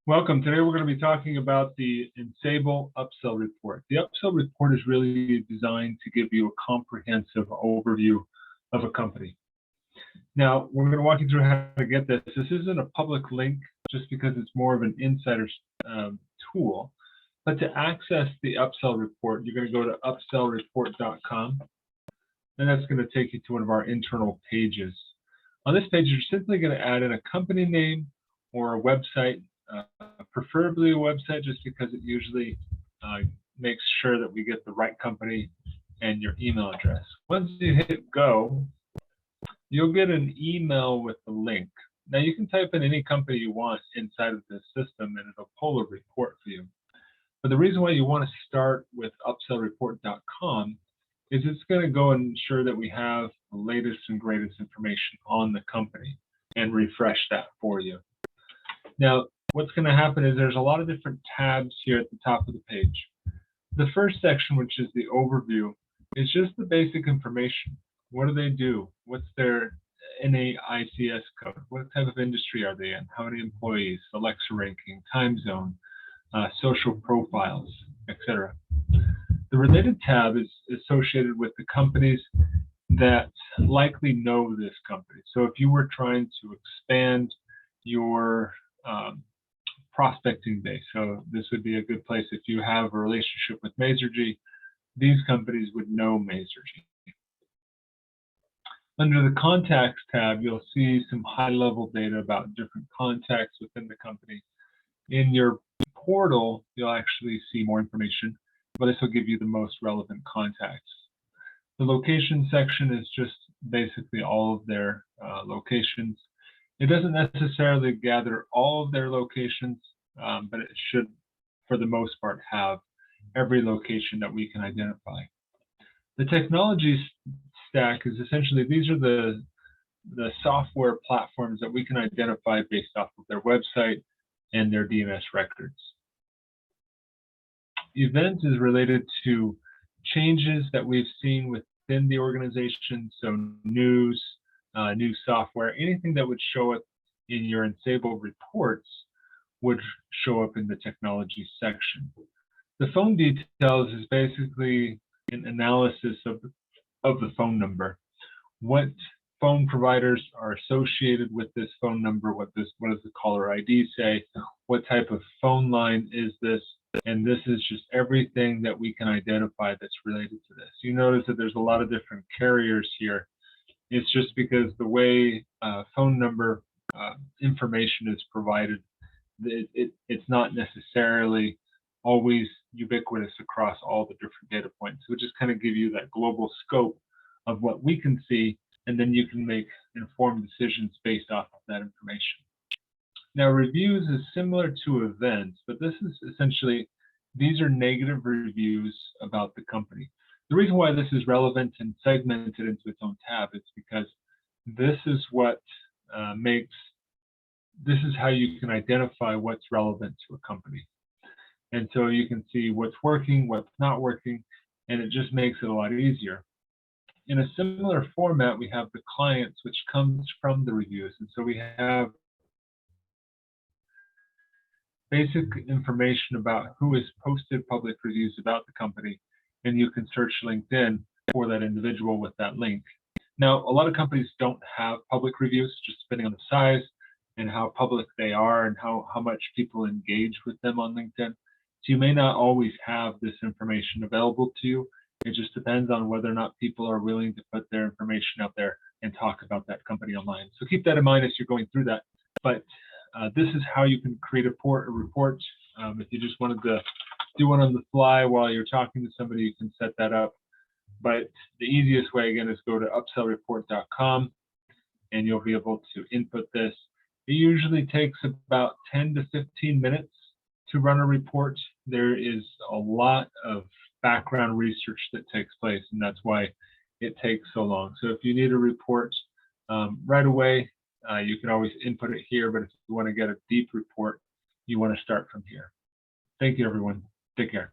Welcome. Today we're going to be talking about the Ensable upsell report. The upsell report is really designed to give you a comprehensive overview of a company. Now, we're going to walk you through how to get this. This isn't a public link just because it's more of an insider's tool. But to access the upsell report, you're going to go to UpSellReport.com, and that's going to take you to one of our internal pages. On this page, you're simply going to add in a company name or a website, preferably a website, just because it usually makes sure that we get the right company and your email address. Once you hit go, you'll get an email with the link. Now you can type in any company you want inside of this system and it'll pull a report for you. But the reason why you want to start with UpSellReport.com is it's going to go and ensure that we have the latest and greatest information on the company and refresh that for you. Now, what's going to happen is there's a lot of different tabs here at the top of the page. The first section, which is the overview, is just the basic information. What do they do? What's their NAICS code? What type of industry are they in? How many employees? Alexa ranking, time zone, social profiles, etc. The related tab is associated with the companies that likely know this company. So if you were trying to expand your prospecting base, so this would be a good place if you have a relationship with Masergy, these companies would know Masergy. Under the contacts tab, you'll see some high-level data about different contacts within the company. In your portal, you'll actually see more information, but this will give you the most relevant contacts. The location section is just basically all of their locations. It doesn't necessarily gather all of their locations, but it should, for the most part, have every location that we can identify. The technology stack is essentially, these are the software platforms that we can identify based off of their website and their DNS records. Events is related to changes that we've seen within the organization, so news, new software, anything that would show up in your Ensable reports would show up in the technology section. The phone details is basically an analysis of the phone number. What phone providers are associated with this phone number? What does the caller ID say? What type of phone line is this? And this is just everything that we can identify that's related to this. You notice that there's a lot of different carriers here. It's just because the way phone number information is provided, it's not necessarily always ubiquitous across all the different data points. So just kind of give you that global scope of what we can see, and then you can make informed decisions based off of that information. Now, reviews is similar to events, but this is essentially, these are negative reviews about the company. The reason why this is relevant and segmented into its own tab is because this is what this is how you can identify what's relevant to a company. And so you can see what's working, what's not working, and it just makes it a lot easier. In a similar format, we have the clients, which comes from the reviews. And so we have basic information about who has posted public reviews about the company, and you can search LinkedIn for that individual with that link. Now, a lot of companies don't have public reviews, just depending on the size and how public they are and how much people engage with them on LinkedIn. So you may not always have this information available to you. It just depends on whether or not people are willing to put their information out there and talk about that company online. So keep that in mind as you're going through that. But this is how you can create a report. If you just wanted to do one on the fly while you're talking to somebody, you can set that up. But the easiest way, again, is go to UpSellReport.com, and you'll be able to input this. It usually takes about 10 to 15 minutes to run a report. There is a lot of background research that takes place, and that's why it takes so long. So if you need a report right away, you can always input it here, but if you want to get a deep report, you want to start from here. Thank you, everyone. Take care.